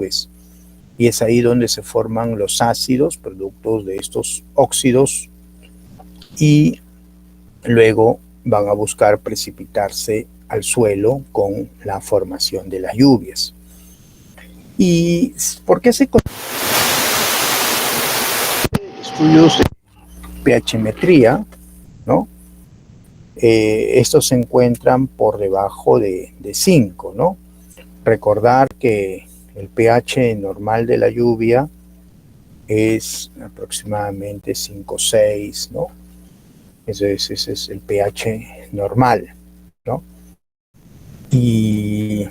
pues, y es ahí donde se forman los ácidos, productos de estos óxidos, y luego van a buscar precipitarse al suelo con la formación de las lluvias. ¿Y por qué se estudios de pHmetría, ¿no? Estos se encuentran por debajo de 5, ¿no? Recordar que el pH normal de la lluvia es aproximadamente 5 o 6, ¿no? Ese es el pH normal, ¿no? Y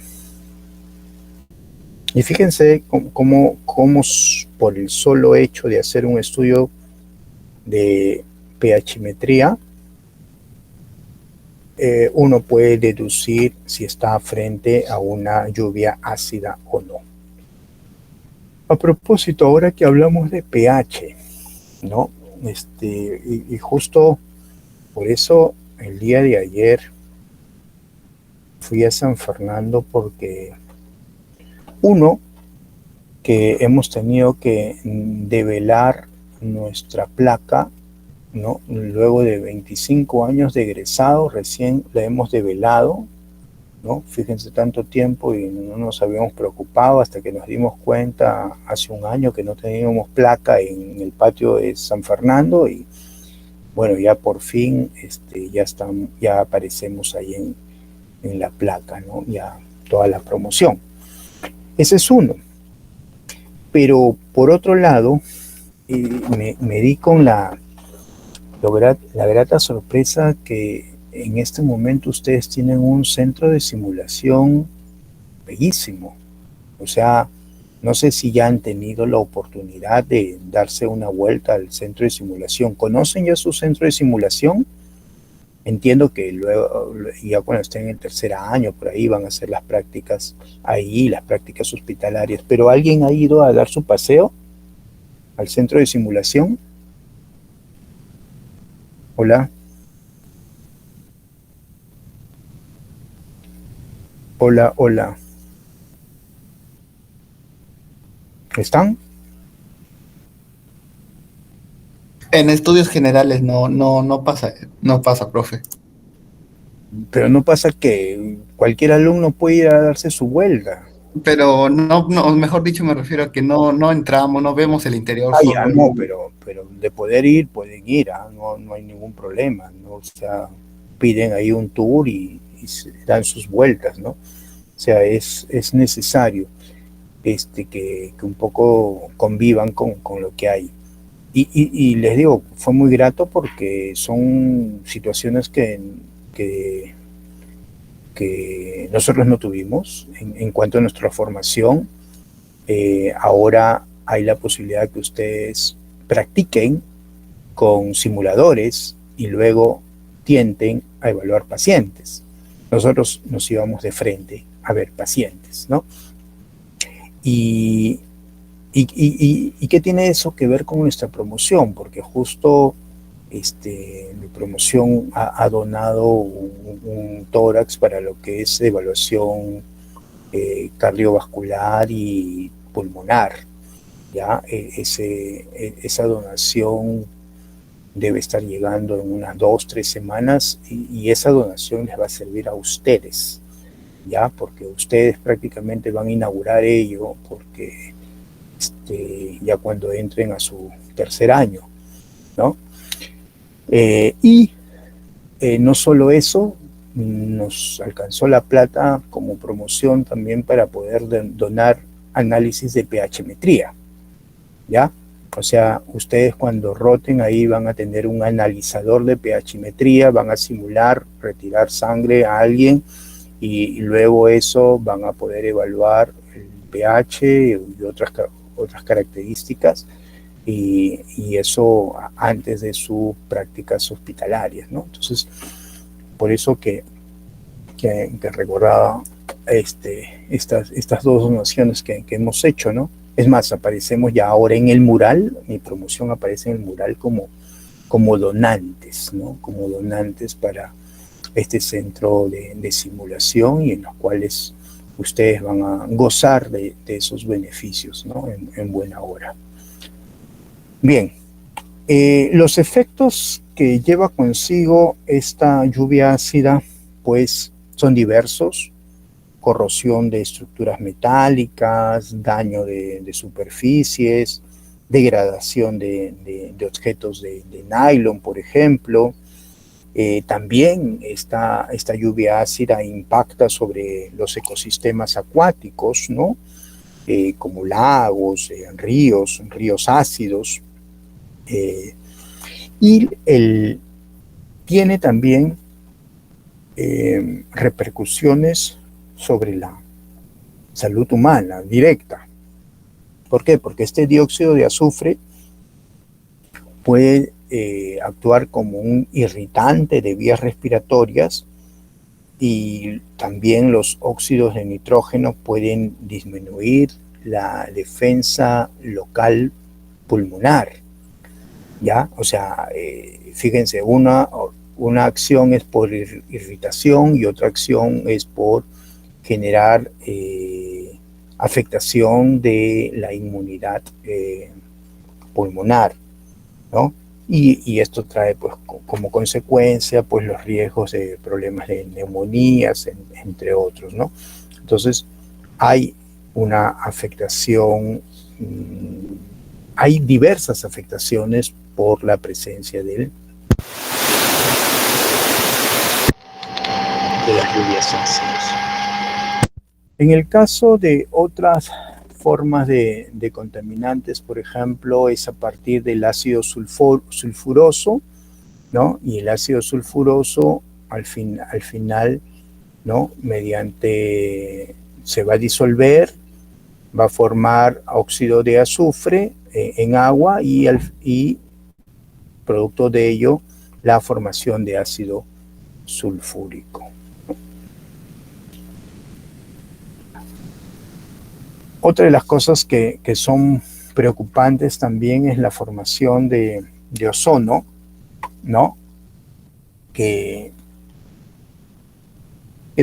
fíjense cómo por el solo hecho de hacer un estudio de pHmetría, uno puede deducir si está frente a una lluvia ácida o no. A propósito, ahora que hablamos de pH, ¿no? Y justo por eso el día de ayer fui a San Fernando, porque que hemos tenido que develar nuestra placa, ¿no? Luego de 25 años de egresado, recién la hemos develado, ¿no? Fíjense, tanto tiempo y no nos habíamos preocupado hasta que nos dimos cuenta hace un año que no teníamos placa en el patio de San Fernando, y bueno, ya por fin ya aparecemos ahí en la placa, ¿no? Ya toda la promoción. Ese es uno. Pero por otro lado, me di con la grata sorpresa que en este momento ustedes tienen un centro de simulación bellísimo. O sea, no sé si ya han tenido la oportunidad de darse una vuelta al centro de simulación. ¿Conocen ya su centro de simulación? Entiendo que luego, ya cuando estén en el tercer año, por ahí van a hacer las prácticas ahí, las prácticas hospitalarias. ¿Pero alguien ha ido a dar su paseo al centro de simulación? Hola. Hola, hola. ¿Están? En estudios generales no pasa, profe. Pero no pasa que cualquier alumno puede ir a darse su vuelta. Pero no, mejor dicho, me refiero a que no entramos, no vemos el interior, Ah, ya solo no, pero de poder ir, pueden ir, ¿ah? No hay ningún problema, ¿no? O sea, piden ahí un tour y se dan sus vueltas, ¿no? O sea, es necesario que un poco convivan con lo que hay. Y les digo, fue muy grato porque son situaciones que, que nosotros no tuvimos en cuanto a nuestra formación. Ahora hay la posibilidad que ustedes practiquen con simuladores y luego tienten a evaluar pacientes. Nosotros nos íbamos de frente a ver pacientes, ¿no? Y, y qué tiene eso que ver con nuestra promoción, porque justo mi promoción ha donado un tórax para lo que es evaluación cardiovascular y pulmonar. Ya esa donación debe estar llegando en unas 2 o 3 semanas, y esa donación les va a servir a ustedes, ya, porque ustedes prácticamente van a inaugurar ello, porque ya cuando entren a su tercer año, ¿no? Y no solo eso, nos alcanzó la plata como promoción también para poder donar análisis de pHmetría, ¿ya? O sea, ustedes cuando roten ahí van a tener un analizador de pHmetría, van a simular retirar sangre a alguien, y luego eso van a poder evaluar el pH y otras características, y eso antes de sus prácticas hospitalarias, ¿no? Entonces, por eso que recordaba estas dos donaciones que hemos hecho, ¿no? Es más, aparecemos ya ahora en el mural, mi promoción aparece en el mural como donantes, ¿no? Como donantes para este centro de simulación, y en los cuales ustedes van a gozar de esos beneficios, ¿no? En buena hora. Bien, los efectos que lleva consigo esta lluvia ácida, pues son diversos: corrosión de estructuras metálicas, daño de superficies, degradación de objetos de nylon, por ejemplo. También esta lluvia ácida impacta sobre los ecosistemas acuáticos, ¿no? Como lagos, ríos ácidos. Y tiene también repercusiones sobre la salud humana directa. ¿Por qué? Porque este dióxido de azufre puede actuar como un irritante de vías respiratorias, y también los óxidos de nitrógeno pueden disminuir la defensa local pulmonar, ¿ya? O sea, fíjense, una acción es por irritación y otra acción es por generar afectación de la inmunidad pulmonar, ¿no? Y esto trae, pues, como consecuencia, pues, los riesgos de problemas de neumonías, entre otros, ¿no? Entonces, hay una afectación, hay diversas afectaciones por la presencia de las lluvias ácidas. En el caso de otras formas de contaminantes, por ejemplo, es a partir del ácido sulfuroso, ¿no? Y el ácido sulfuroso al final, ¿no? Se va a disolver, va a formar óxido de azufre en agua, y producto de ello la formación de ácido sulfúrico. Otra de las cosas que son preocupantes también es la formación de ozono, ¿no? Que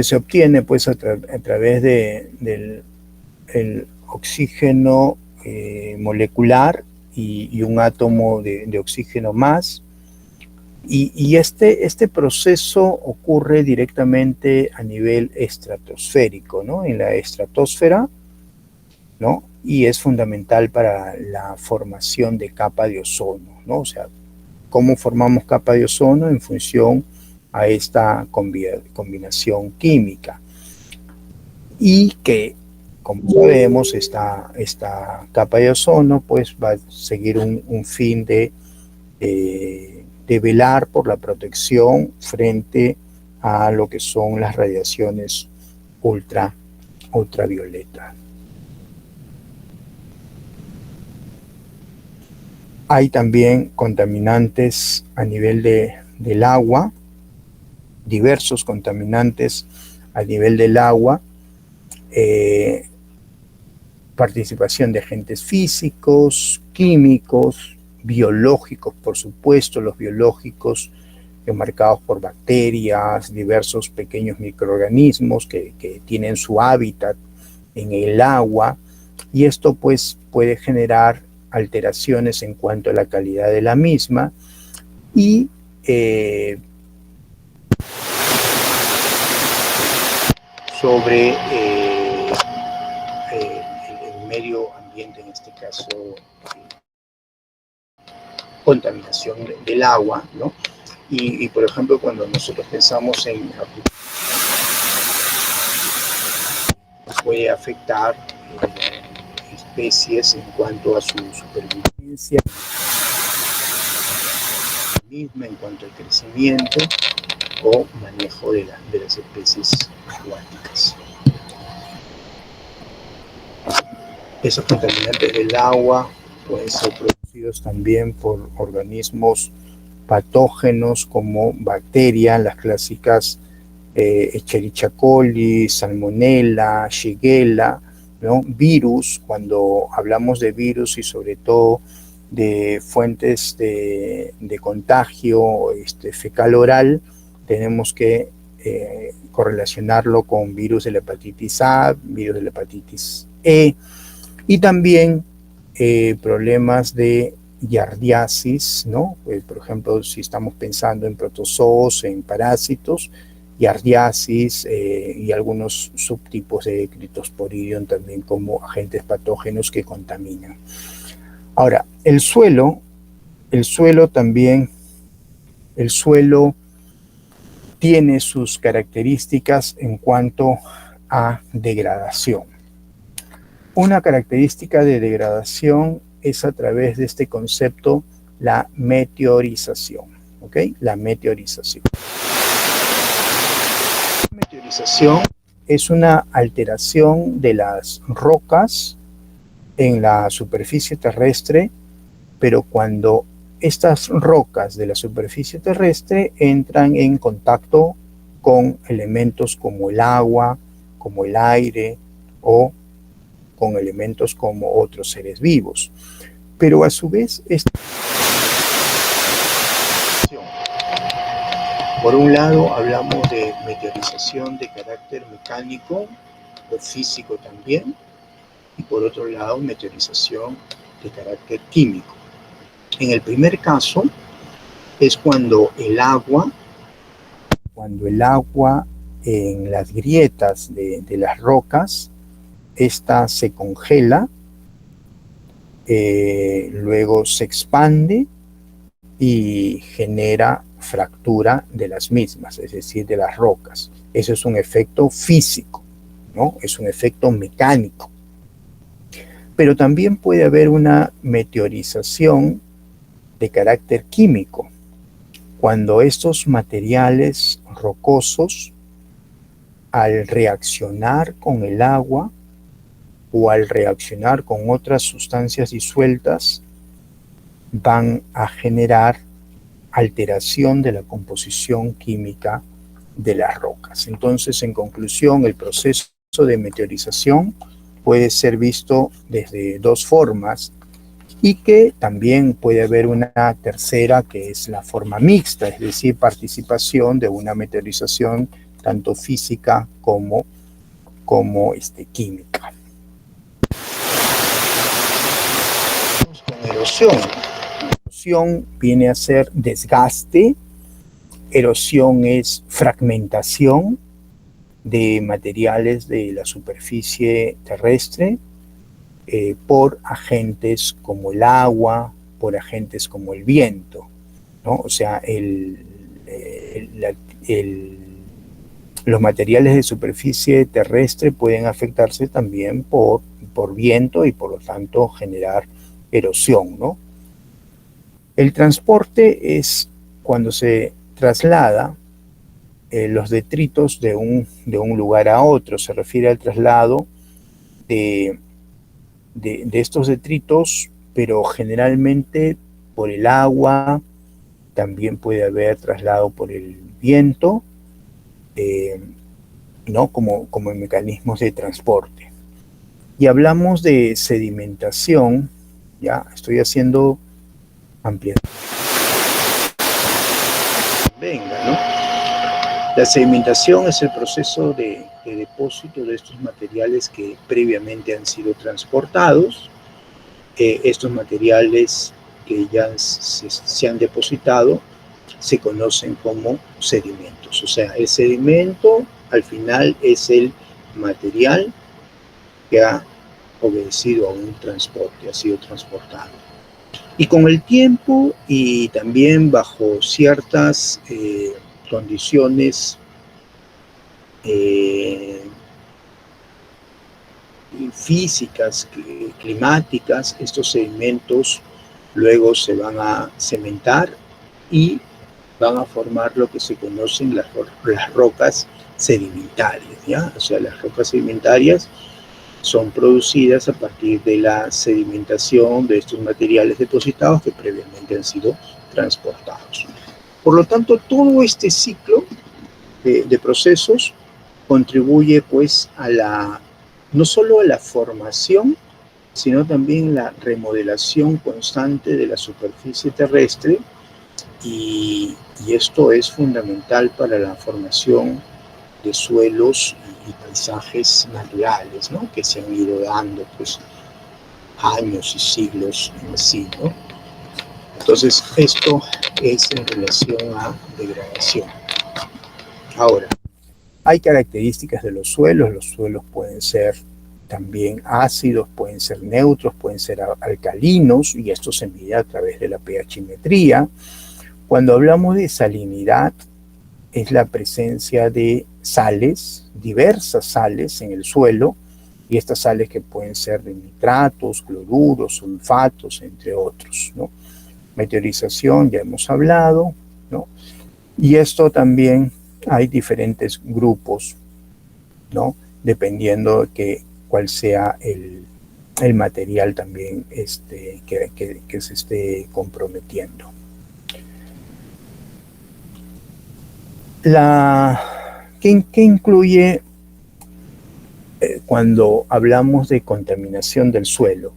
se obtiene, pues, a través del oxígeno molecular y un átomo de oxígeno más. Y este proceso ocurre directamente a nivel estratosférico, ¿no? En la estratosfera, ¿no? Y es fundamental para la formación de capa de ozono, ¿no? O sea, ¿cómo formamos capa de ozono? En función a esta combinación química. Y que, como sabemos, esta capa de ozono, pues, va a seguir un fin de velar por la protección frente a lo que son las radiaciones ultravioletas. Hay también contaminantes a nivel del agua, diversos contaminantes a nivel del agua, participación de agentes físicos, químicos, biológicos, por supuesto, los biológicos marcados por bacterias, diversos pequeños microorganismos que tienen su hábitat en el agua, y esto, pues, puede generar alteraciones en cuanto a la calidad de la misma y sobre el medio ambiente, en este caso contaminación del agua, ¿no? Y por ejemplo, cuando nosotros pensamos en puede afectar especies en cuanto a su supervivencia misma, en cuanto al crecimiento o manejo de las especies acuáticas. Esos contaminantes del agua pueden ser producidos también por organismos patógenos como bacterias, las clásicas Escherichia coli, Salmonella, Shigella, ¿no? Virus. Cuando hablamos de virus y sobre todo de fuentes de contagio fecal oral, tenemos que correlacionarlo con virus de la hepatitis A, virus de la hepatitis E, y también problemas de giardiasis, ¿no? Por ejemplo, si estamos pensando en protozoos, en parásitos, giardiasis y algunos subtipos de Cryptosporidium también como agentes patógenos que contaminan. Ahora, el suelo tiene sus características en cuanto a degradación. Una característica de degradación es a través de este concepto, la meteorización. ¿Ok? La meteorización. La meteorización es una alteración de las rocas en la superficie terrestre, pero cuando estas rocas de la superficie terrestre entran en contacto con elementos como el agua, como el aire o con elementos como otros seres vivos. Pero a su vez, por un lado hablamos de meteorización de carácter mecánico o físico también, y por otro lado meteorización de carácter químico. En el primer caso es cuando el agua en las grietas de las rocas, esta se congela, luego se expande y genera fractura de las mismas, es decir, de las rocas. Eso es un efecto físico, ¿no? Es un efecto mecánico. Pero también puede haber una meteorización de carácter químico, cuando estos materiales rocosos, al reaccionar con el agua o al reaccionar con otras sustancias disueltas, van a generar alteración de la composición química de las rocas. Entonces, en conclusión, el proceso de meteorización puede ser visto desde dos formas, y que también puede haber una tercera, que es la forma mixta, es decir, participación de una meteorización tanto física como química. Con erosión. Erosión viene a ser desgaste, erosión es fragmentación de materiales de la superficie terrestre, por agentes como el agua, por agentes como el viento, ¿no? O sea, los materiales de superficie terrestre pueden afectarse también por viento y por lo tanto generar erosión, ¿no? El transporte es cuando se traslada los detritos de un lugar a otro, se refiere al traslado de estos detritos, pero generalmente por el agua, también puede haber traslado por el viento, ¿no? como mecanismos de transporte. Y hablamos de sedimentación, ya estoy haciendo ampliación. Venga, ¿no? La sedimentación es el proceso de depósito de estos materiales que previamente han sido transportados. Estos materiales que ya se han depositado se conocen como sedimentos. O sea, el sedimento al final es el material que ha obedecido a un transporte, ha sido transportado. Y con el tiempo y también bajo ciertas condiciones físicas, climáticas, estos sedimentos luego se van a cementar y van a formar lo que se conocen las rocas sedimentarias, ¿ya? O sea, las rocas sedimentarias son producidas a partir de la sedimentación de estos materiales depositados que previamente han sido transportados. Por lo tanto, todo este ciclo de procesos contribuye pues no solo a la formación, sino también la remodelación constante de la superficie terrestre, y esto es fundamental para la formación de suelos y paisajes naturales, ¿no? Que se han ido dando pues años y siglos en sí, ¿no? Entonces, esto es en relación a degradación. Ahora, hay características de los suelos pueden ser también ácidos, pueden ser neutros, pueden ser alcalinos, y esto se mide a través de la pHimetría. Cuando hablamos de salinidad, es la presencia de sales, diversas sales en el suelo, y estas sales que pueden ser de nitratos, cloruros, sulfatos, entre otros, ¿no? Meteorización, ya hemos hablado, ¿no? Y esto también hay diferentes grupos, ¿no? Dependiendo de cuál sea el material también que se esté comprometiendo. ¿Qué incluye cuando hablamos de contaminación del suelo?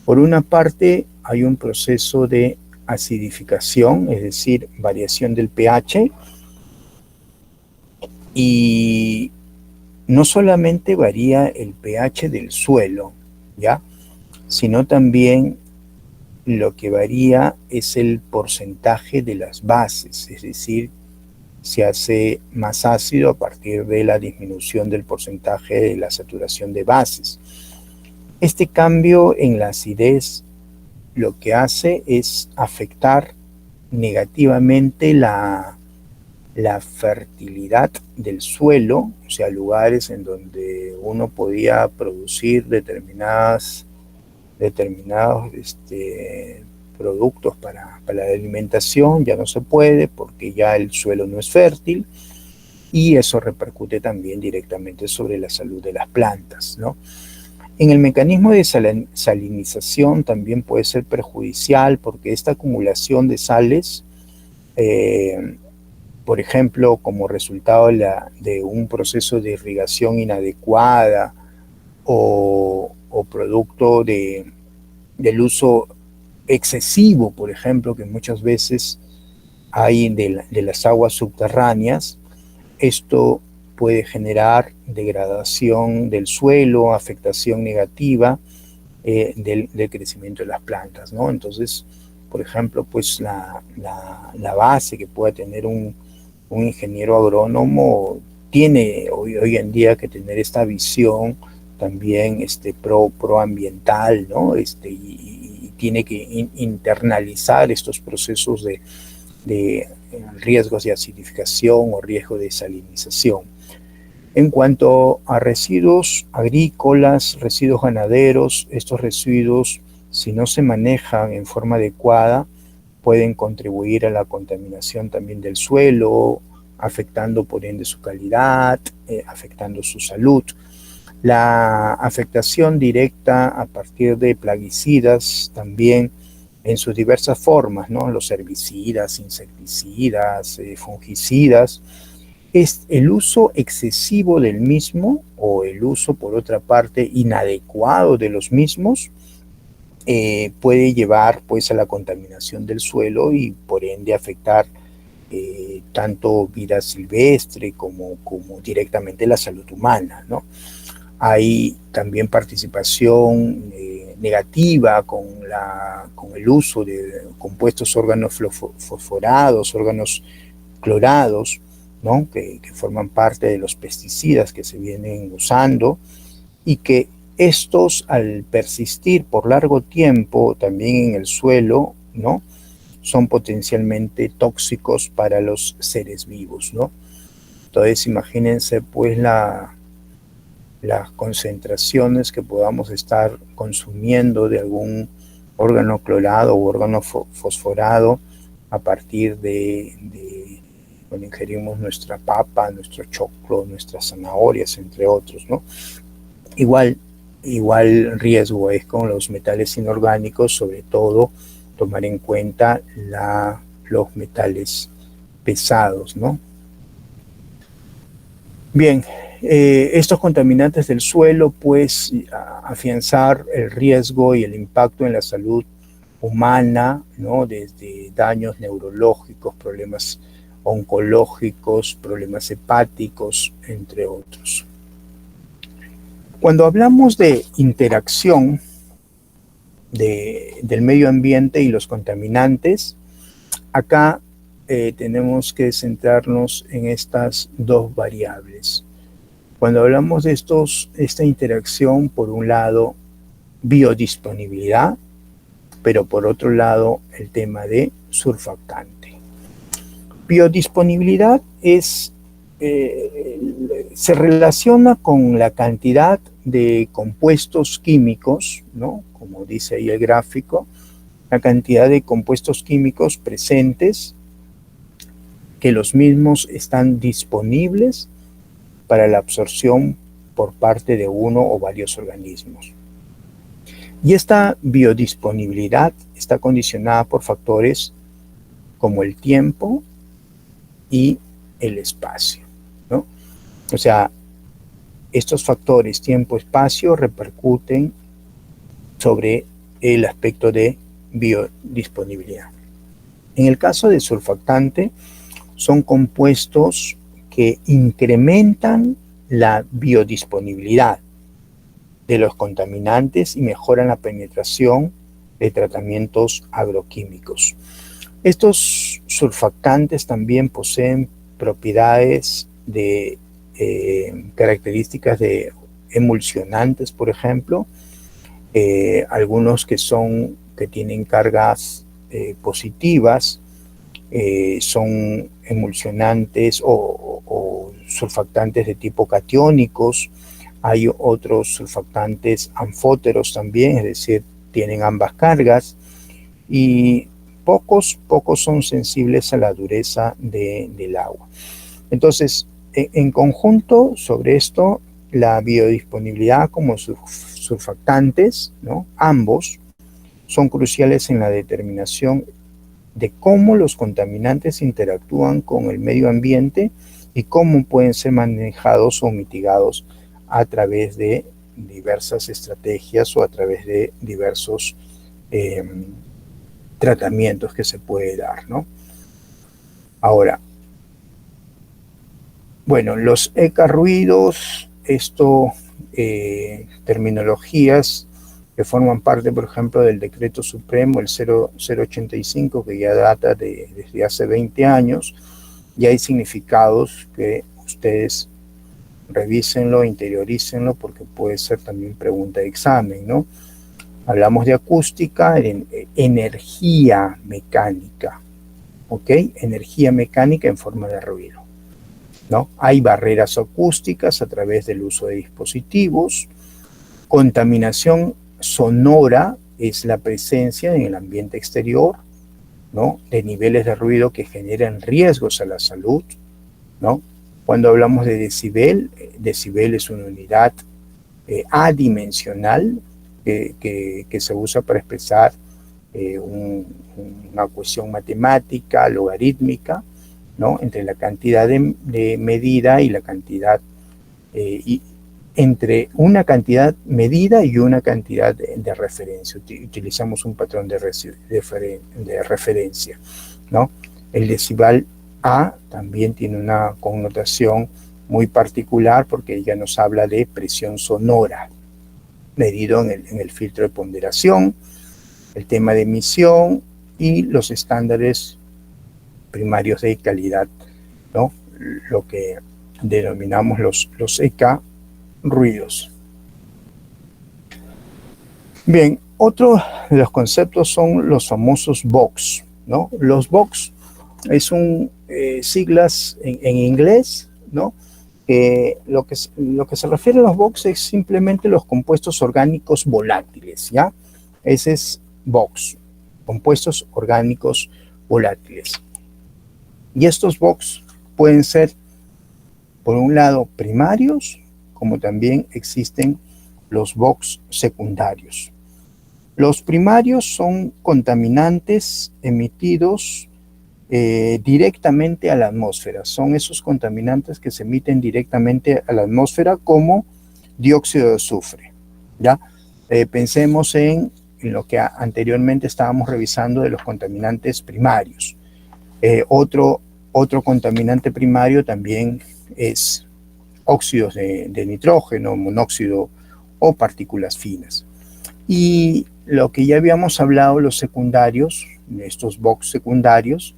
Por una parte, hay un proceso de acidificación, es decir, variación del pH, y no solamente varía el pH del suelo, ¿ya? Sino también lo que varía es el porcentaje de las bases, es decir, se hace más ácido a partir de la disminución del porcentaje de la saturación de bases. Este cambio en la acidez lo que hace es afectar negativamente la fertilidad del suelo, o sea, lugares en donde uno podía producir determinados productos para la alimentación, ya no se puede porque ya el suelo no es fértil, y eso repercute también directamente sobre la salud de las plantas, ¿no? En el mecanismo de salinización también puede ser perjudicial porque esta acumulación de sales, por ejemplo, como resultado de un proceso de irrigación inadecuada o producto del uso excesivo, por ejemplo, que muchas veces hay de las aguas subterráneas, esto puede generar degradación del suelo, afectación negativa del crecimiento de las plantas, ¿no? Entonces, por ejemplo, pues la base que pueda tener un ingeniero agrónomo tiene hoy en día que tener esta visión también proambiental, ¿no? Y tiene que internalizar estos procesos de riesgos de acidificación o riesgo de salinización. En cuanto a residuos agrícolas, residuos ganaderos, estos residuos, si no se manejan en forma adecuada, pueden contribuir a la contaminación también del suelo, afectando por ende su calidad, afectando su salud. La afectación directa a partir de plaguicidas también en sus diversas formas, ¿no? Los herbicidas, insecticidas, fungicidas, es el uso excesivo del mismo o el uso, por otra parte, inadecuado de los mismos, puede llevar pues a la contaminación del suelo y por ende afectar tanto vida silvestre como directamente la salud humana, ¿no? Hay también participación negativa con el uso de compuestos órganos fosforados, órganos clorados, ¿no? que forman parte de los pesticidas que se vienen usando, y que estos, al persistir por largo tiempo también en el suelo, ¿no? son potencialmente tóxicos para los seres vivos, ¿no? Entonces imagínense pues las concentraciones que podamos estar consumiendo de algún órgano clorado o órgano fosforado a partir de cuando ingerimos nuestra papa, nuestro choclo, nuestras zanahorias, entre otros, ¿no? Igual riesgo es con los metales inorgánicos, sobre todo tomar en cuenta los metales pesados, ¿no? Bien, estos contaminantes del suelo, pues, afianzar el riesgo y el impacto en la salud humana, ¿no? Desde daños neurológicos, problemas oncológicos, problemas hepáticos, entre otros. Cuando hablamos de interacción del medio ambiente y los contaminantes, acá tenemos que centrarnos en estas dos variables. Cuando hablamos de esta interacción, por un lado, biodisponibilidad, pero por otro lado, el tema de surfactante. Biodisponibilidad se relaciona con la cantidad de compuestos químicos, ¿no? Como dice ahí el gráfico, la cantidad de compuestos químicos presentes, que los mismos están disponibles para la absorción por parte de uno o varios organismos. Y esta biodisponibilidad está condicionada por factores como el tiempo y el espacio, ¿no? O sea, estos factores, tiempo, espacio, repercuten sobre el aspecto de biodisponibilidad. En el caso del surfactante, son compuestos que incrementan la biodisponibilidad de los contaminantes y mejoran la penetración de tratamientos agroquímicos. Estos surfactantes también poseen propiedades de características de emulsionantes, por ejemplo, algunos que tienen cargas positivas, son emulsionantes o surfactantes de tipo catiónicos. Hay otros surfactantes anfóteros también, es decir, tienen ambas cargas, y pocos son sensibles a la dureza del agua. Entonces, en conjunto sobre esto, la biodisponibilidad como surfactantes, ¿no? Ambos son cruciales en la determinación de cómo los contaminantes interactúan con el medio ambiente y cómo pueden ser manejados o mitigados a través de diversas estrategias o a través de diversos tratamientos que se puede dar, ¿no? Ahora, bueno, los ecarruidos, terminologías que forman parte, por ejemplo, del Decreto Supremo, el 085, que ya data desde hace 20 años, y hay significados que ustedes revísenlo, interiorícenlo, porque puede ser también pregunta de examen, ¿no? Hablamos de acústica, energía mecánica, ¿ok? Energía mecánica en forma de ruido, ¿no? Hay barreras acústicas a través del uso de dispositivos. Contaminación sonora es la presencia en el ambiente exterior, ¿no? De niveles de ruido que generan riesgos a la salud, ¿no? Cuando hablamos de decibel, decibel es una unidad adimensional que se usa para expresar una cuestión matemática, logarítmica, ¿no? Entre la cantidad de medida y la cantidad, entre una cantidad medida y una cantidad de referencia. Utilizamos un patrón de referencia, ¿no? El decibel A también tiene una connotación muy particular porque ya nos habla de presión sonora, medido en el filtro de ponderación, el tema de emisión y los estándares primarios de calidad, ¿no? Lo que denominamos los EK ruidos. Bien, otro de los conceptos son los famosos box, ¿no? Los box son siglas en inglés, ¿no? Lo que se refiere a los box es simplemente los compuestos orgánicos volátiles, ¿ya? Ese es box, compuestos orgánicos volátiles. Y estos box pueden ser, por un lado, primarios, como también existen los box secundarios. Los primarios son contaminantes emitidos directamente a la atmósfera. Son esos contaminantes que se emiten directamente a la atmósfera como dióxido de azufre, ¿ya? Pensemos en lo que anteriormente estábamos revisando de los contaminantes primarios. Otro Otro contaminante primario también es óxidos de nitrógeno, monóxido o partículas finas. Y lo que ya habíamos hablado, los secundarios, estos box secundarios,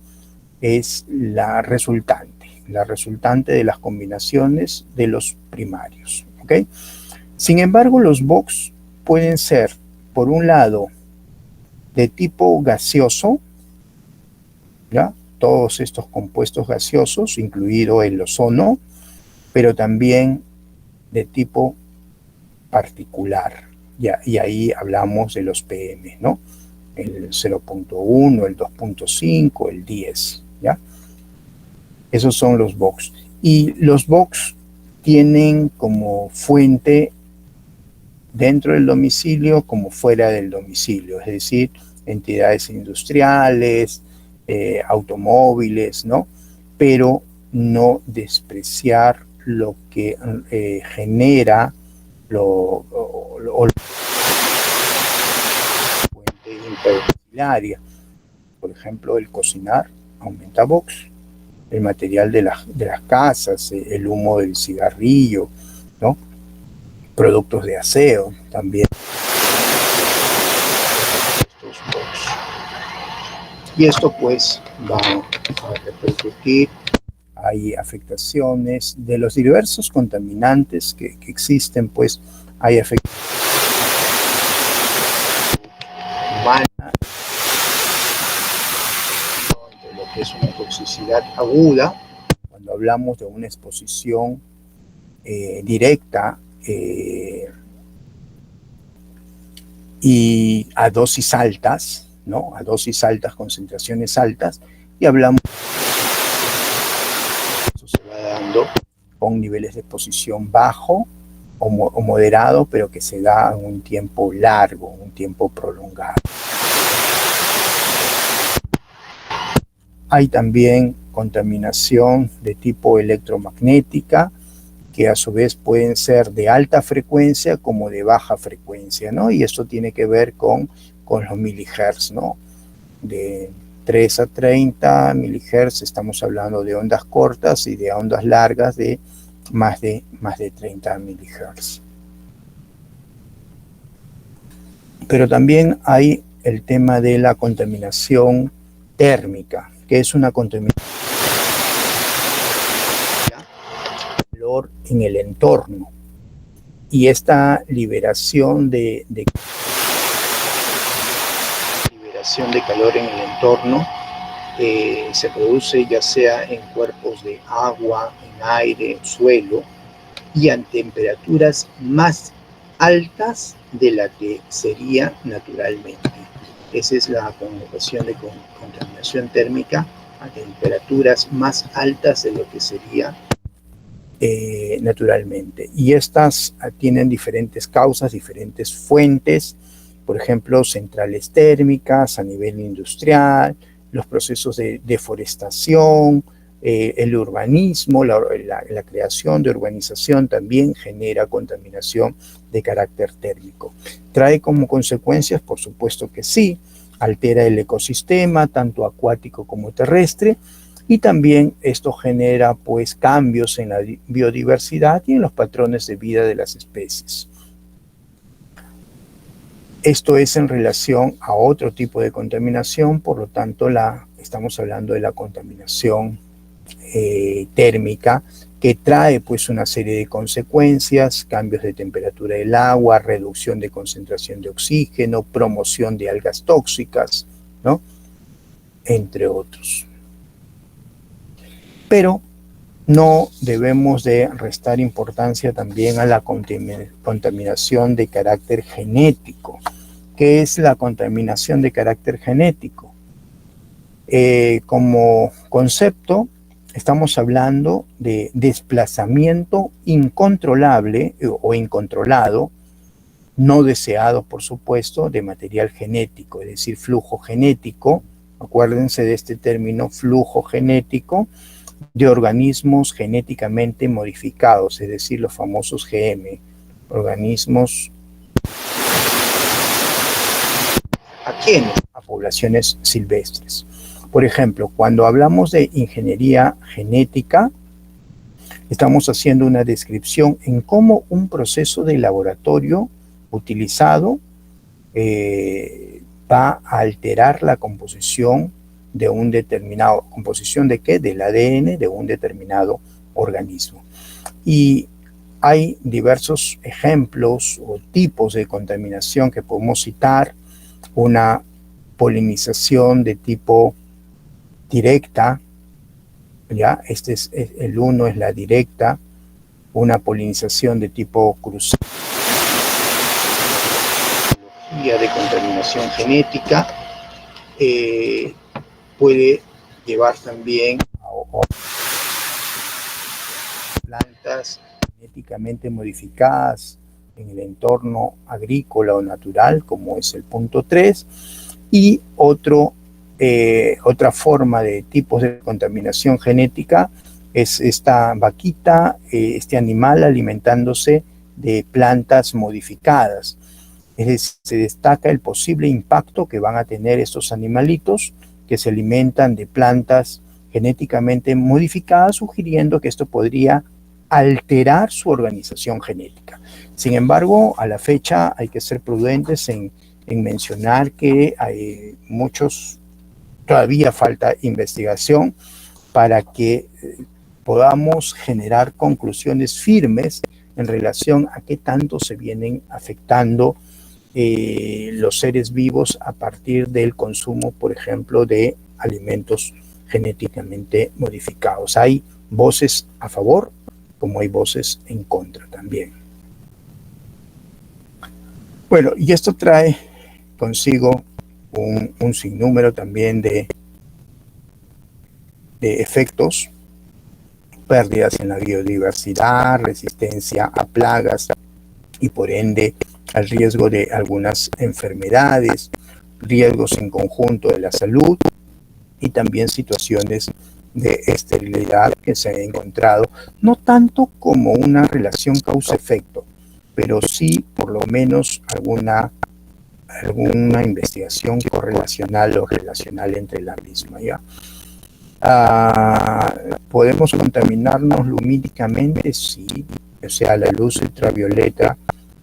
es la resultante de las combinaciones de los primarios. ¿Okay? Sin embargo, los box pueden ser, por un lado, de tipo gaseoso, ¿ya? Todos estos compuestos gaseosos, incluido el ozono, pero también de tipo particular. ¿Ya? Y ahí hablamos de los PM, ¿no? El 0.1, el 2.5, el 10, ¿ya? Esos son los box. Y los box tienen como fuente dentro del domicilio como fuera del domicilio, es decir, entidades industriales, automóviles, ¿no? Pero no despreciar lo que genera la fuente interdomiciliaria. Por ejemplo, el cocinar aumenta box, el material de las casas, el humo del cigarrillo, ¿no? Productos de aseo también. Y esto pues va a repercutir, hay afectaciones de los diversos contaminantes que existen, pues hay afectaciones humanas, de lo que es una toxicidad aguda, cuando hablamos de una exposición directa y a dosis altas, ¿no? A dosis altas, concentraciones altas, y hablamos, eso se va dando con niveles de exposición bajo o moderado, pero que se da en un tiempo largo, un tiempo prolongado. Hay también contaminación de tipo electromagnética, que a su vez pueden ser de alta frecuencia como de baja frecuencia, ¿no? Y esto tiene que ver con los milihertz, ¿no? De 3 a 30 milihertz estamos hablando de ondas cortas y de ondas largas de más de 30 milihertz. Pero también hay el tema de la contaminación térmica, que es una contaminación en el entorno, y esta liberación de calor en el entorno se produce ya sea en cuerpos de agua, en aire, suelo, y a temperaturas más altas de la que sería naturalmente. Esa es la connotación de contaminación térmica, a temperaturas más altas de lo que sería naturalmente. Y estas tienen diferentes causas, diferentes fuentes, por ejemplo, centrales térmicas a nivel industrial, los procesos de deforestación, el urbanismo, la creación de urbanización también genera contaminación de carácter térmico. ¿Trae como consecuencias? Por supuesto que sí, altera el ecosistema, tanto acuático como terrestre, y también esto genera pues cambios en la biodiversidad y en los patrones de vida de las especies. Esto es en relación a otro tipo de contaminación, por lo tanto estamos hablando de la contaminación térmica, que trae pues una serie de consecuencias: cambios de temperatura del agua, reducción de concentración de oxígeno, promoción de algas tóxicas, ¿no? Entre otros. Pero no debemos de restar importancia también a la contaminación de carácter genético. ¿Qué es la contaminación de carácter genético? Como concepto, estamos hablando de desplazamiento incontrolable o incontrolado, no deseado, por supuesto, de material genético, es decir, flujo genético. Acuérdense de este término, flujo genético, de organismos genéticamente modificados, es decir, los famosos GM, organismos. ¿A quiénes? A poblaciones silvestres. Por ejemplo, cuando hablamos de ingeniería genética, estamos haciendo una descripción en cómo un proceso de laboratorio utilizado va a alterar la composición de un determinado, ¿composición de qué? Del ADN de un determinado organismo. Y hay diversos ejemplos o tipos de contaminación que podemos citar. Una polinización de tipo directa, ¿ya? El uno es la directa. Una polinización de tipo cruzado, de contaminación genética, puede llevar también a plantas genéticamente modificadas en el entorno agrícola o natural, como es el punto 3, y otra forma de tipos de contaminación genética es esta vaquita, este animal alimentándose de plantas modificadas. Es decir, se destaca el posible impacto que van a tener estos animalitos que se alimentan de plantas genéticamente modificadas, sugiriendo que esto podría alterar su organización genética. Sin embargo, a la fecha hay que ser prudentes en mencionar que hay todavía falta investigación para que podamos generar conclusiones firmes en relación a qué tanto se vienen afectando los seres vivos a partir del consumo, por ejemplo, de alimentos genéticamente modificados. Hay voces a favor, como hay voces en contra también. Bueno, y esto trae consigo un sinnúmero también de efectos: pérdidas en la biodiversidad, resistencia a plagas y por ende al riesgo de algunas enfermedades, riesgos en conjunto de la salud y también situaciones de esterilidad que se han encontrado, no tanto como una relación causa-efecto, pero sí por lo menos alguna investigación correlacional o relacional entre la misma, ¿ya? ¿Podemos contaminarnos lumínicamente? Sí, o sea, la luz ultravioleta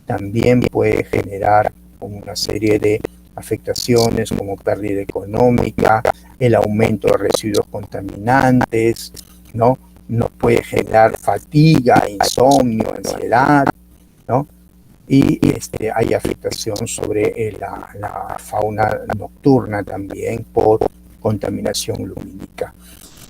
también puede generar una serie de afectaciones como pérdida económica, el aumento de residuos contaminantes, ¿no? Nos puede generar fatiga, insomnio, ansiedad, ¿no? Y hay afectación sobre la fauna nocturna también por contaminación lumínica.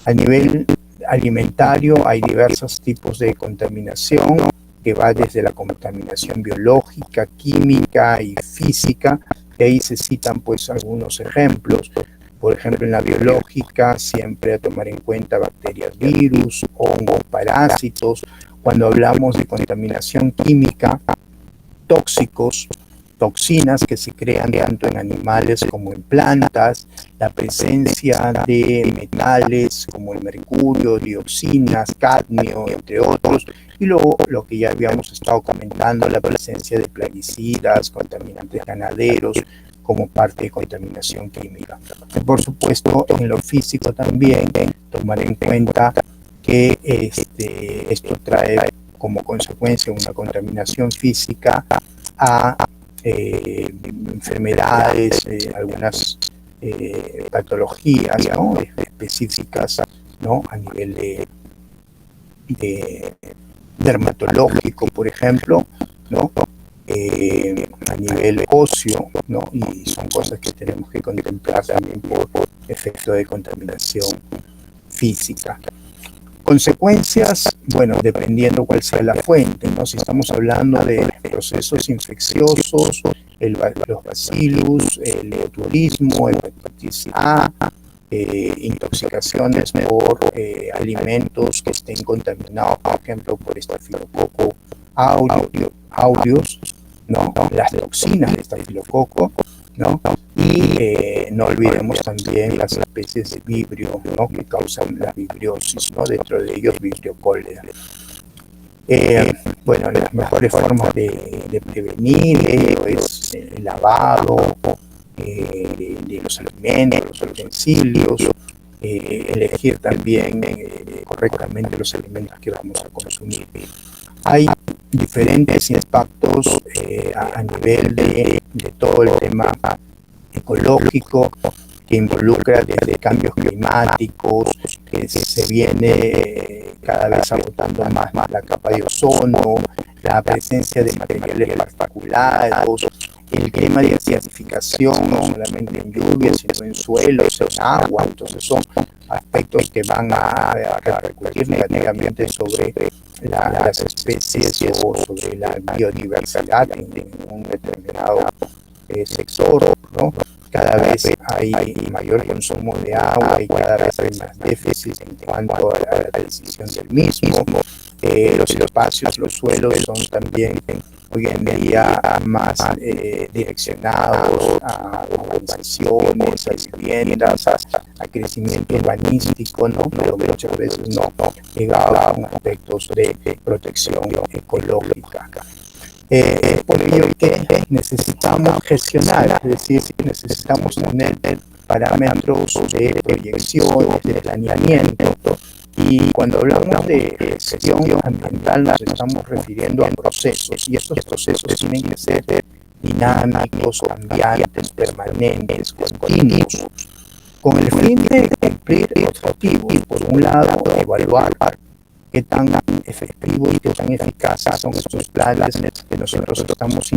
A nivel alimentario hay diversos tipos de contaminación que va desde la contaminación biológica, química y física, y ahí se citan pues algunos ejemplos. Por ejemplo, en la biológica siempre a tomar en cuenta bacterias, virus, hongos, parásitos. Cuando hablamos de contaminación química, tóxicos, toxinas que se crean tanto en animales como en plantas, la presencia de metales como el mercurio, dioxinas, cadmio, entre otros, y luego lo que ya habíamos estado comentando, la presencia de plaguicidas, contaminantes ganaderos, como parte de contaminación química. Y por supuesto, en lo físico también, tomar en cuenta que esto trae como consecuencia una contaminación física a enfermedades, algunas patologías, ¿no?, específicas, ¿no?, a nivel de dermatológico, por ejemplo, ¿no?, a nivel óseo, ¿no?, y son cosas que tenemos que contemplar también por efecto de contaminación física. Consecuencias, bueno, dependiendo cuál sea la fuente, ¿no? Si estamos hablando de procesos infecciosos, los bacillus, el botulismo, el hepatitis A, intoxicaciones por alimentos que estén contaminados, por ejemplo, por estafilococo aureus, ¿no?, las toxinas de estafilococo, ¿no? Y no olvidemos también las especies de vibrio, ¿no?, que causan la vibriosis, ¿no?, dentro de ellos vibrio cólera. Bueno, las mejores formas de prevenir es el lavado de los alimentos, los utensilios, elegir también correctamente los alimentos que vamos a consumir. Hay diferentes impactos a nivel de todo el tema ecológico que involucra desde cambios climáticos, que se viene cada vez agotando más la capa de ozono, la presencia de materiales particulados, el tema de acidificación, no solamente en lluvia, sino en suelos, en agua. Entonces son aspectos que van a repercutir negativamente sobre las especies o sobre la biodiversidad en un determinado sector, ¿no? Cada vez hay mayor consumo de agua y cada vez hay más déficit en cuanto a la adquisición del mismo. Los espacios, los suelos son también hoy en día más direccionados a urbanizaciones, a viviendas, a crecimiento urbanístico, ¿no? Pero muchas veces no llegaba con aspectos de protección ecológica. Por ello que necesitamos gestionar, es decir, necesitamos tener parámetros de proyección, de planeamiento, y cuando hablamos de gestión ambiental nos estamos refiriendo a procesos, y estos procesos tienen que ser dinámicos, cambiantes, permanentes, continuos, con el fin de cumplir objetivos. Por un lado, evaluar qué tan efectivos y qué tan eficaces son estos planes que nosotros estamos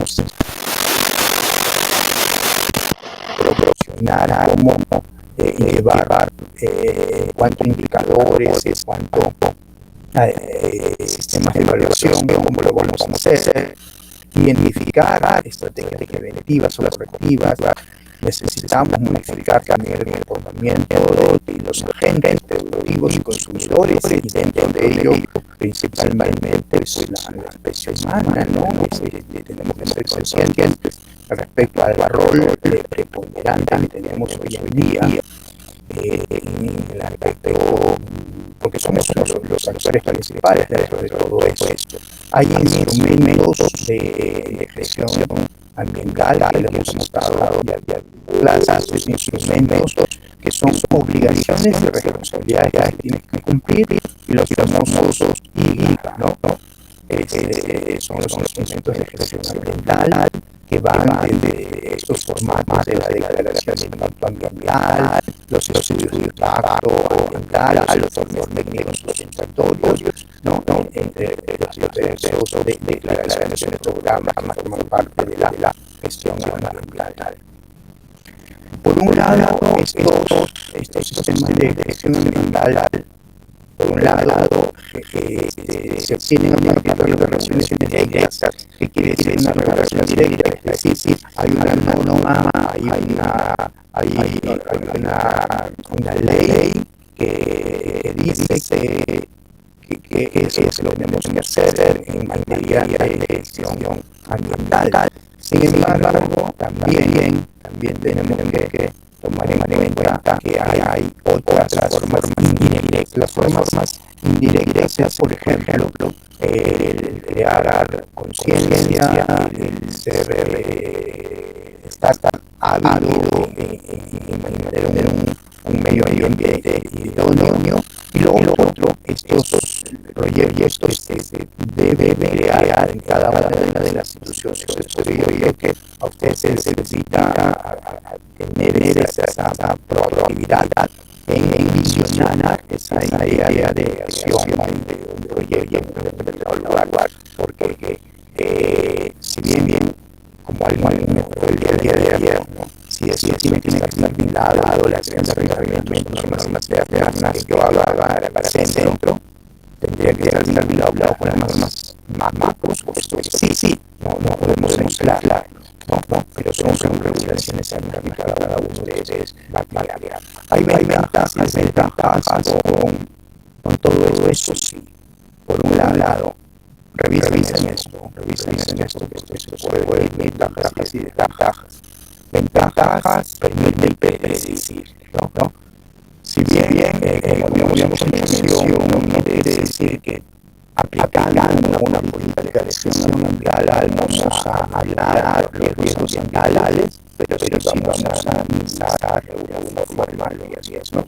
proporcionar, cómo llevar, cuántos indicadores, cuántos sistemas de evaluación, cómo lo vamos a hacer, identificar estrategias preventivas o correctivas. Necesitamos modificar también el comportamiento de los agentes productivos y consumidores, y dentro de ello principalmente pues, la especie humana, ¿no? Tenemos que ser conscientes respecto al rol preponderante que tenemos hoy en día en el aspecto, porque somos los actores principales dentro de todo esto. Hay instrumentos de gestión ambiental que le hemos estado plazas, estos instrumentos que son obligaciones y responsabilidades que tienes que cumplir, y los famosos IGA, ¿no? Son los instrumentos de gestión ambiental que van desde estos formatos de la declaración de impacto ambiental, los estudios de impacto ambiental, los informes técnicos sustentatorios, ¿no? Entre los diversos declaraciones de programas que forman parte de la gestión ambiental. Por un lado, estos sistemas de gestión ambiental, por un lado, se obtienen a partir de relaciones directas. ¿Qué quiere decir una relación directa? Es decir, hay una norma, hay una ley que dice que eso es lo que tenemos que hacer en materia de gestión ambiental. Sin embargo, también tenemos que tomar en cuenta que hay otras formas indirectas. Las formas indirectas es, por ejemplo, el crear conciencia, el ser estar ávido en mantener un medio ambiente idóneo. Y lo otro, estos proyectos que se debe crear en cada una de las instituciones. Por ello que a usted se necesita tener esa proactividad en visionar esa idea de acción de un proyecto en determinado lugar, porque si bien como alguien me dijo el día de ayer, ¿no? Si eso tiene que estar vinculado, las grandes reglamentos, normas externas que yo haga para el centro, tendría que estar vinculado con las normas macros, por supuesto. Sí, no podemos mezclar, no, pero son regulaciones en cada uno de ellos va a cambiar. Hay ventajas con todo esto, sí. Por un lado, revisen esto, que esto se puede ir ventajas y desventajas. Ventajas permiten predecir, ¿no? Si bien, como habíamos mencionado, no quiere decir que aplicando una política de gestión ambiental vamos a hablar de riesgos ambientales, pero sí vamos a analizar de una forma y así es, ¿no?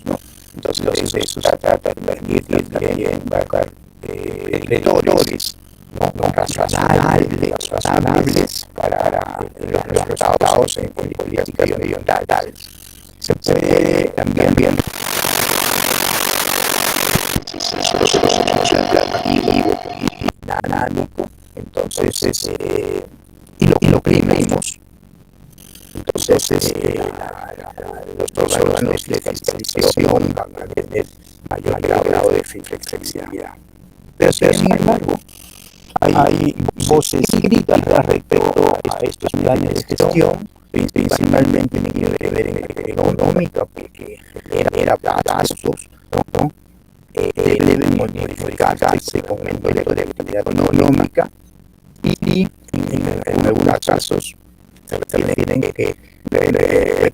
Entonces de eso se trata, de permitir también buscar predictores, ¿no? razonables para los resultados en políticas medioambientales. Se puede también dinámico, entonces y lo primemos. Entonces los órganos de fiscalización van a tener mayor grado de flexibilidad. Pero sin embargo, hay voces críticas respecto a estos planes de gestión, principalmente tienen que ver en la económica, porque genera gastos, ¿no? Deben modificarse con un modelo de actividad económica y en algunos casos tienen que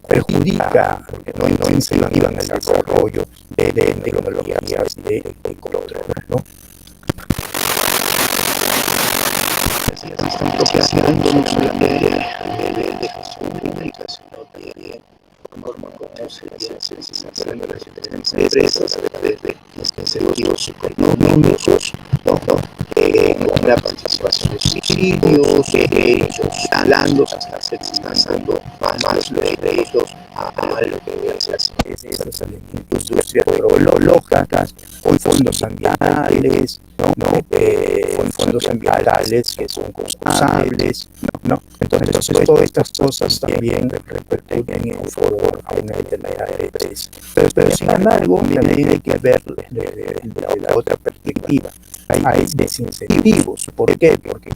perjudica, porque no incentivan el desarrollo de tecnologías de control, ¿no? Están propiciando no solamente a nivel de gestión pública, sino también cómo se descentraliza la relación de las empresas a través de incentivos económicos, ¿no? Con la participación de subsidios, hablando, hasta se están dando más los créditos a lo que esas industrias tecnológicas, con fondos ambientales, fondos ambientales que son concursables, ¿no? Entonces todas estas cosas también repercuten en favor a una determinada empresa. Pero sin embargo, también hay que ver desde la otra perspectiva. Hay desincentivos. ¿Por qué? Porque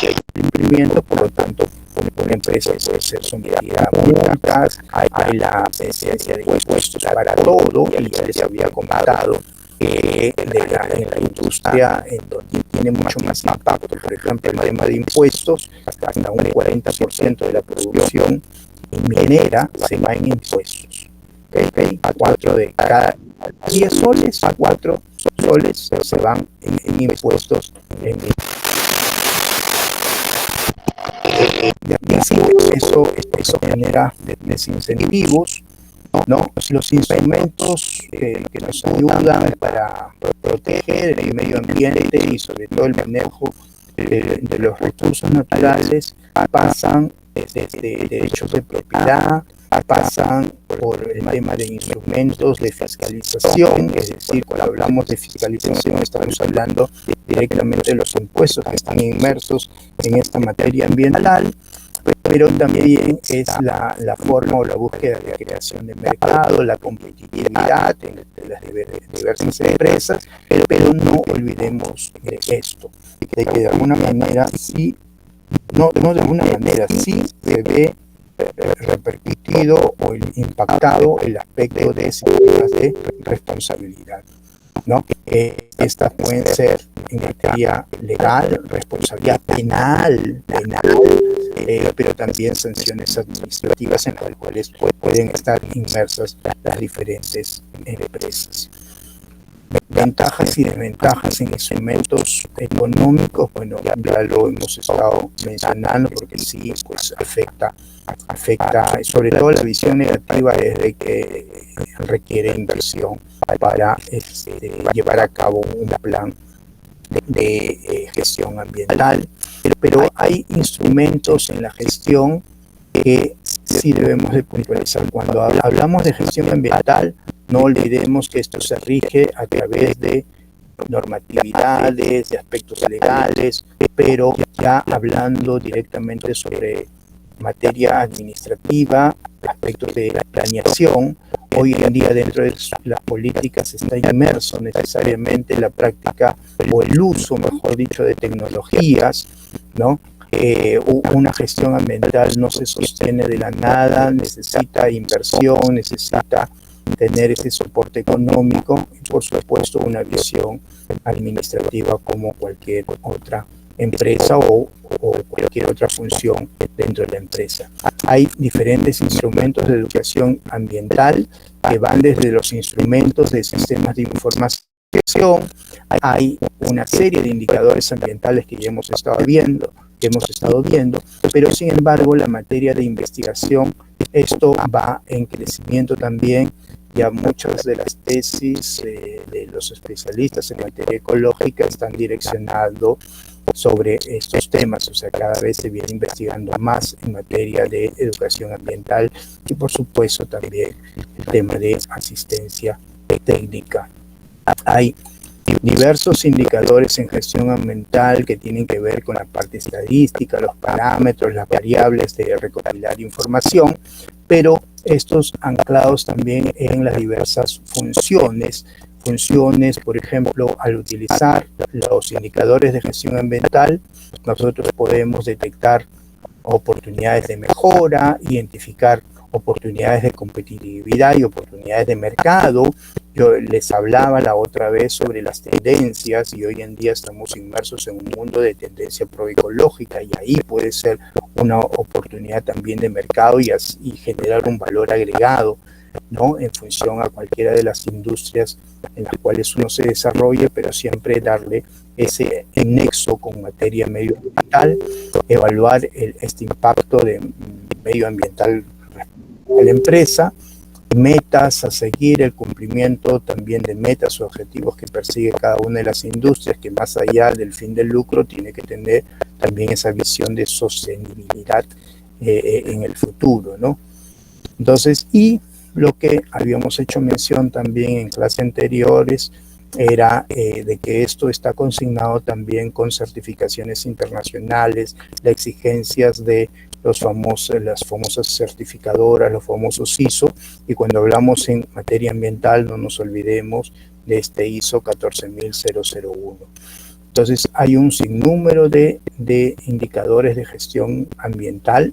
hay cumplimiento, por lo tanto, una empresa puede ser sometida a multas, hay la presencia de impuestos para todo, y ya les había comentado que en la industria en donde tiene mucho más impacto, por ejemplo, el tema de impuestos, hasta un 40% de la producción minera se va en impuestos. ¿Okay? A 4 de cada 10 soles, a 4 soles se van en impuestos. Eso genera desincentivos, ¿no? Los instrumentos que nos ayudan para proteger el medio ambiente y sobre todo el manejo de los recursos naturales pasan desde derechos de propiedad, pasan por el tema de instrumentos de fiscalización, es decir, cuando hablamos de fiscalización estamos hablando directamente de los impuestos que están inmersos en esta materia ambiental, pero también es la forma o la búsqueda de creación de mercado, la competitividad entre las diversas empresas, pero no olvidemos esto, de que de alguna manera sí, no de alguna manera sí se ve repercutido o impactado el aspecto de sistemas de responsabilidad, ¿no? Estas pueden ser en materia legal, responsabilidad penal, pero también sanciones administrativas en las cuales pueden estar inmersas las diferentes empresas. Ventajas y desventajas en instrumentos económicos, bueno, ya lo hemos estado mencionando porque sí, pues afecta, sobre todo la visión negativa es de que requiere inversión para llevar a cabo un plan de gestión ambiental, pero hay instrumentos en la gestión que sí debemos de puntualizar. Cuando hablamos de gestión ambiental, no olvidemos que esto se rige a través de normatividades, de aspectos legales, pero ya hablando directamente sobre materia administrativa, aspectos de la planeación, hoy en día dentro de las políticas está inmerso necesariamente la práctica o el uso, mejor dicho, de tecnologías, ¿no? Una gestión ambiental no se sostiene de la nada, necesita inversión, necesita tener ese soporte económico y por supuesto una visión administrativa como cualquier otra empresa o cualquier otra función dentro de la empresa. Hay diferentes instrumentos de educación ambiental que van desde los instrumentos de sistemas de información. Hay una serie de indicadores ambientales que ya hemos estado viendo, que hemos estado viendo, pero sin embargo la materia de investigación, esto va en crecimiento también. Ya muchas de las tesis de los especialistas en materia ecológica están direccionando sobre estos temas, o sea, cada vez se viene investigando más en materia de educación ambiental y por supuesto también el tema de asistencia técnica. Hay diversos indicadores en gestión ambiental que tienen que ver con la parte estadística, los parámetros, las variables de recopilar información, pero estos anclados también en las diversas funciones, por ejemplo, al utilizar los indicadores de gestión ambiental, nosotros podemos detectar oportunidades de mejora, identificar oportunidades de competitividad y oportunidades de mercado. Yo les hablaba la otra vez sobre las tendencias y hoy en día estamos inmersos en un mundo de tendencia proecológica y ahí puede ser una oportunidad también de mercado y generar un valor agregado, ¿no? En función a cualquiera de las industrias en las cuales uno se desarrolle, pero siempre darle ese nexo con materia medioambiental, evaluar este impacto de medioambiental a la empresa, metas a seguir, el cumplimiento también de metas o objetivos que persigue cada una de las industrias, que más allá del fin del lucro tiene que tener también esa visión de sostenibilidad en el futuro, ¿no? Entonces, y lo que habíamos hecho mención también en clases anteriores era de que esto está consignado también con certificaciones internacionales, las exigencias de las famosas certificadoras, los famosos ISO, y cuando hablamos en materia ambiental no nos olvidemos de este ISO 14001. Entonces hay un sinnúmero de indicadores de gestión ambiental,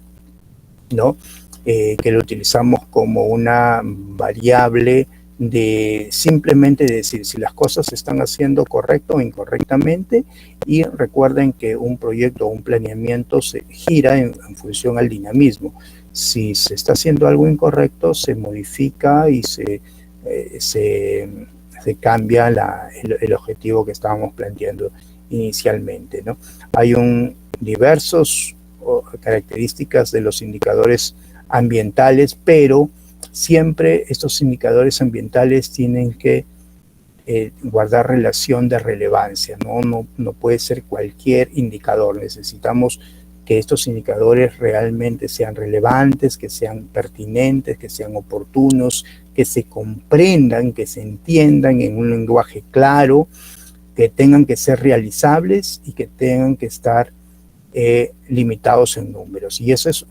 ¿no? Que lo utilizamos como una variable de simplemente decir si las cosas se están haciendo correcto o incorrectamente, y recuerden que un proyecto o un planeamiento se gira en función al dinamismo. Si se está haciendo algo incorrecto, se modifica y se cambia el objetivo que estábamos planteando inicialmente, ¿no? Hay diversas características de los indicadores ambientales, pero siempre estos indicadores ambientales tienen que guardar relación de relevancia, no puede ser cualquier indicador. Necesitamos que estos indicadores realmente sean relevantes, que sean pertinentes, que sean oportunos, que se comprendan, que se entiendan en un lenguaje claro, que tengan que ser realizables y que tengan que estar limitados en números. Y eso es...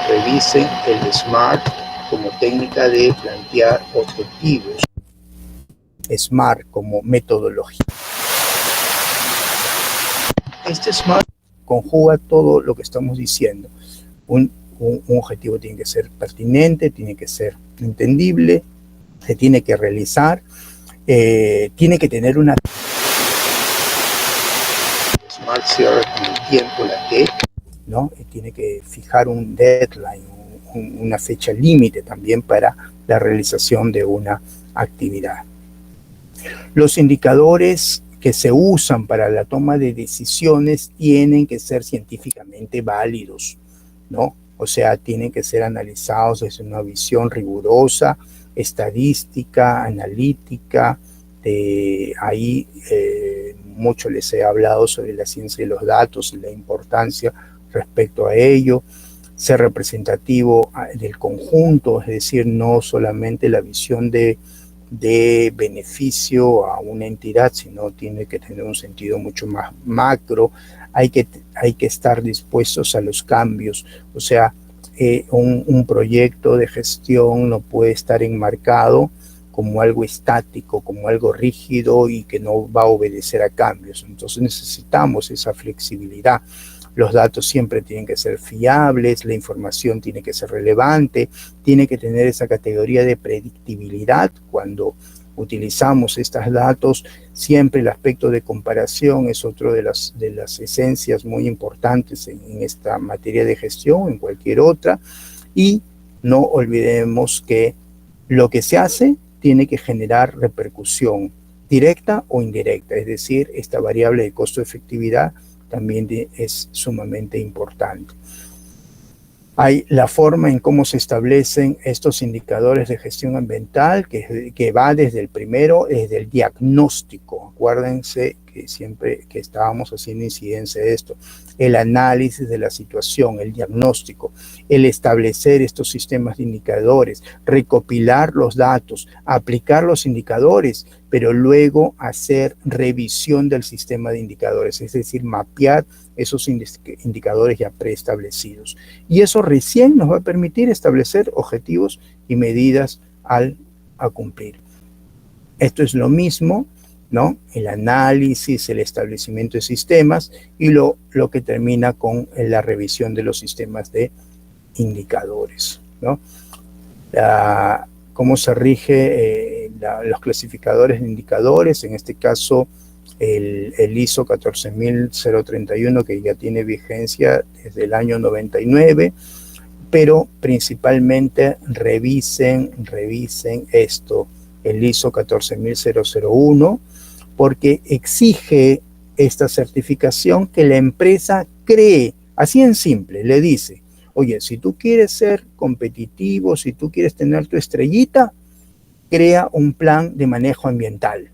Revisen el SMART como técnica de plantear objetivos, SMART como metodología. Este SMART conjuga todo lo que estamos diciendo. Un objetivo tiene que ser pertinente, tiene que ser entendible, se tiene que realizar, tiene que tener una... SMART cierra con el tiempo, la T, ¿no? Tiene que fijar un deadline, una fecha límite también para la realización de una actividad. Los indicadores que se usan para la toma de decisiones tienen que ser científicamente válidos, ¿no? O sea, tienen que ser analizados desde una visión rigurosa, estadística, analítica. Ahí mucho les he hablado sobre la ciencia de los datos y la importancia respecto a ello. Ser representativo del conjunto, es decir, no solamente la visión de beneficio a una entidad, sino tiene que tener un sentido mucho más macro. Hay que estar dispuestos a los cambios, o sea, un proyecto de gestión no puede estar enmarcado como algo estático, como algo rígido y que no va a obedecer a cambios. Entonces necesitamos esa flexibilidad. Los datos siempre tienen que ser fiables, la información tiene que ser relevante, tiene que tener esa categoría de predictibilidad. Cuando utilizamos estos datos, siempre el aspecto de comparación es otro de las esencias muy importantes en esta materia de gestión, en cualquier otra. Y no olvidemos que lo que se hace tiene que generar repercusión, directa o indirecta, es decir, esta variable de costo-efectividad también es sumamente importante. Hay la forma en cómo se establecen estos indicadores de gestión ambiental, que va desde el primero, desde el diagnóstico. Acuérdense que siempre que estábamos haciendo incidencia de esto, el análisis de la situación, el diagnóstico, el establecer estos sistemas de indicadores, recopilar los datos, aplicar los indicadores, pero luego hacer revisión del sistema de indicadores, es decir, mapear esos indicadores ya preestablecidos. Y eso recién nos va a permitir establecer objetivos y medidas a cumplir. Esto es lo mismo, ¿no? El análisis, el establecimiento de sistemas y lo que termina con la revisión de los sistemas de indicadores, ¿no? Cómo se rige los clasificadores de indicadores, en este caso el ISO 14031, que ya tiene vigencia desde el año 99, pero principalmente revisen esto, el ISO 14001, porque exige esta certificación que la empresa cree, así en simple, le dice, oye, si tú quieres ser competitivo, si tú quieres tener tu estrellita, crea un plan de manejo ambiental,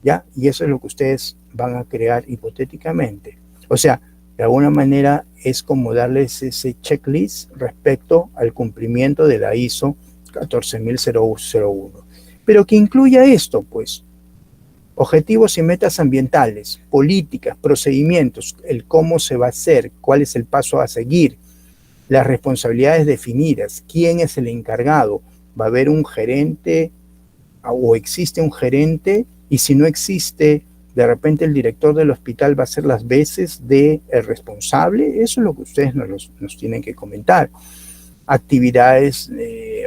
¿ya? Y eso es lo que ustedes van a crear hipotéticamente. O sea, de alguna manera es como darles ese checklist respecto al cumplimiento de la ISO 14001. Pero que incluya esto, pues, objetivos y metas ambientales, políticas, procedimientos, el cómo se va a hacer, cuál es el paso a seguir, las responsabilidades definidas, quién es el encargado, va a haber un gerente o existe un gerente, y si no existe, de repente el director del hospital va a hacer las veces de el responsable. Eso es lo que ustedes nos tienen que comentar. Actividades,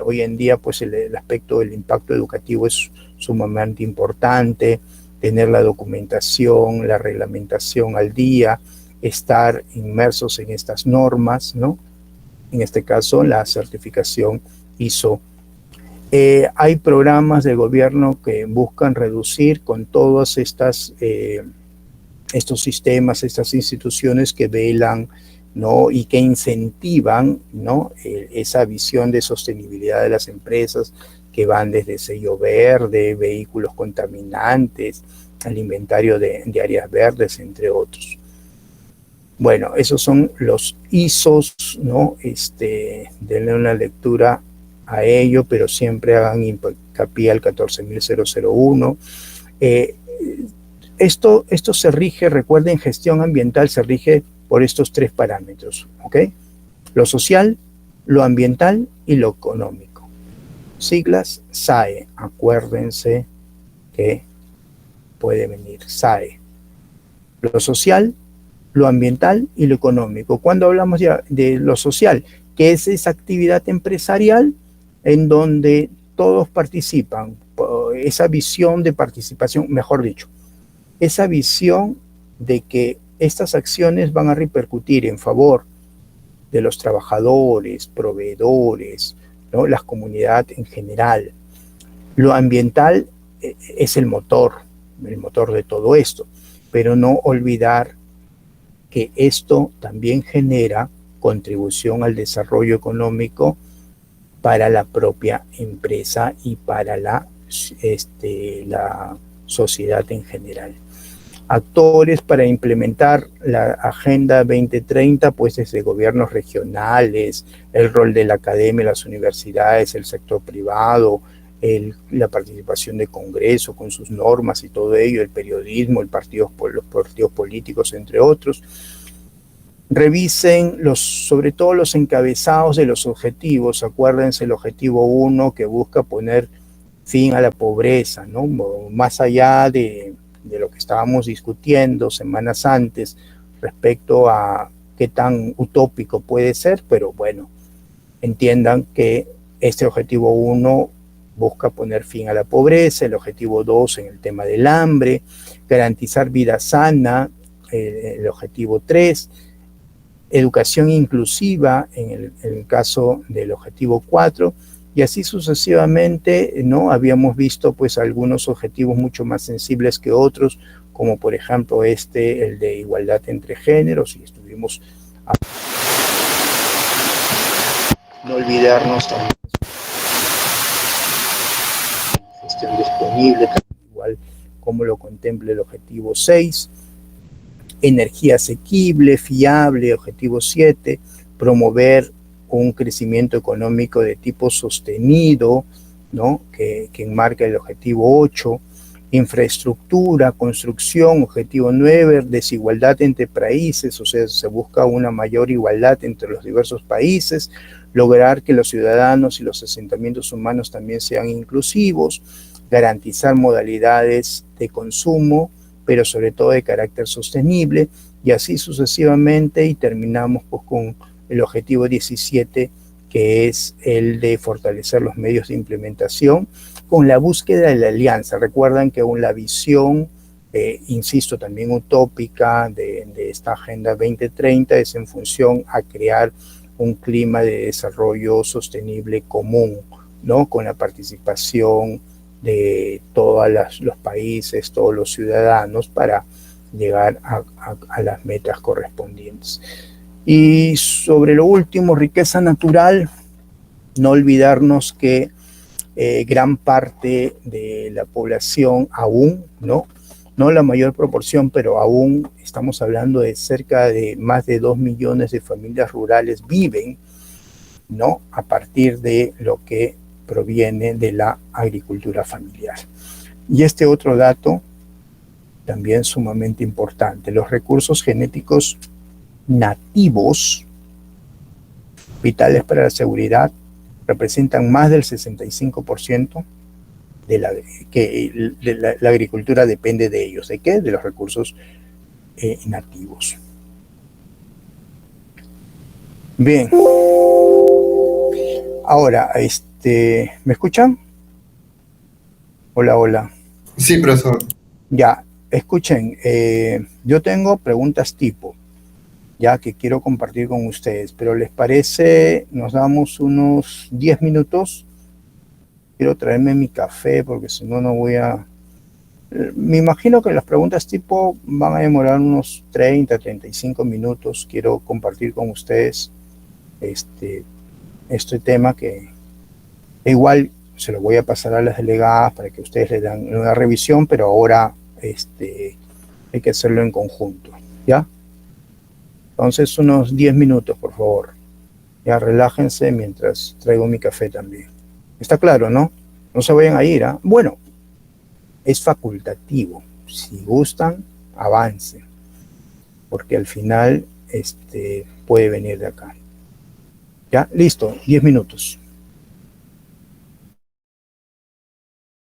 hoy en día pues el aspecto del impacto educativo es sumamente importante, tener la documentación, la reglamentación al día, estar inmersos en estas normas, ¿no? En este caso, la certificación ISO. Hay programas de gobierno que buscan reducir con todos estos sistemas, estas instituciones que velan, ¿no? Y que incentivan, ¿no? Esa visión de sostenibilidad de las empresas, que van desde sello verde, vehículos contaminantes, al inventario de áreas verdes, entre otros. Bueno, esos son los ISOs, ¿no? Denle una lectura a ello, pero siempre hagan hincapié al 14001. Esto se rige, recuerden, gestión ambiental se rige por estos tres parámetros, ¿ok? Lo social, lo ambiental y lo económico. Siglas SAE, acuérdense que puede venir SAE. Lo social, lo ambiental y lo económico. Cuando hablamos ya de lo social, que es esa actividad empresarial en donde todos participan, esa visión de participación, mejor dicho, esa visión de que estas acciones van a repercutir en favor de los trabajadores, proveedores, ¿no? La comunidad en general. Lo ambiental es el motor de todo esto, pero no olvidar que esto también genera contribución al desarrollo económico para la propia empresa y para la sociedad en general. Actores para implementar la Agenda 2030, pues desde gobiernos regionales, el rol de la academia, las universidades, el sector privado, la participación de Congreso con sus normas y todo ello, el periodismo, los partidos políticos, entre otros. Revisen sobre todo los encabezados de los objetivos. Acuérdense el objetivo 1 que busca poner fin a la pobreza, ¿no? Más allá de lo que estábamos discutiendo semanas antes respecto a qué tan utópico puede ser, pero bueno, entiendan que este objetivo 1 busca poner fin a la pobreza, el objetivo 2 en el tema del hambre, garantizar vida sana, el objetivo 3, educación inclusiva en el caso del objetivo 4, Y así sucesivamente, ¿no? Habíamos visto pues algunos objetivos mucho más sensibles que otros, como por ejemplo el de igualdad entre géneros, y estuvimos a no olvidarnos también gestión disponible, igual como lo contempla el objetivo 6, energía asequible, fiable, objetivo 7, promover un crecimiento económico de tipo sostenido, ¿no? que enmarca el objetivo 8, infraestructura, construcción, objetivo 9, desigualdad entre países, o sea, se busca una mayor igualdad entre los diversos países, lograr que los ciudadanos y los asentamientos humanos también sean inclusivos, garantizar modalidades de consumo, pero sobre todo de carácter sostenible, y así sucesivamente, y terminamos pues con el objetivo 17, que es el de fortalecer los medios de implementación con la búsqueda de la alianza. Recuerdan que aún la visión, insisto, también utópica de esta Agenda 2030 es en función a crear un clima de desarrollo sostenible común, ¿no? Con la participación de todos los países, todos los ciudadanos, para llegar a las metas correspondientes. Y sobre lo último, riqueza natural, no olvidarnos que gran parte de la población aún, no la mayor proporción, pero aún estamos hablando de cerca de más de 2 millones de familias rurales viven, ¿no? A partir de lo que proviene de la agricultura familiar. Y este otro dato también sumamente importante, los recursos genéticos nativos vitales para la seguridad representan más del 65% de la agricultura depende de ellos. ¿De qué? De los recursos nativos. Bien. Ahora, ¿me escuchan? Hola, hola. Sí, profesor. Ya, escuchen, yo tengo preguntas tipo, ya que quiero compartir con ustedes, pero ¿les parece? Nos damos unos 10 minutos. Quiero traerme mi café porque si no, no voy a... Me imagino que las preguntas tipo van a demorar unos 35 minutos. Quiero compartir con ustedes este tema que igual se lo voy a pasar a las delegadas para que ustedes le dan una revisión, pero ahora hay que hacerlo en conjunto, ¿ya? Entonces unos 10 minutos, por favor. Ya relájense mientras traigo mi café también. Está claro, ¿no? No se vayan a ir, ¿ah? Bueno, es facultativo. Si gustan, avancen. Porque al final puede venir de acá. ¿Ya? Listo, 10 minutos.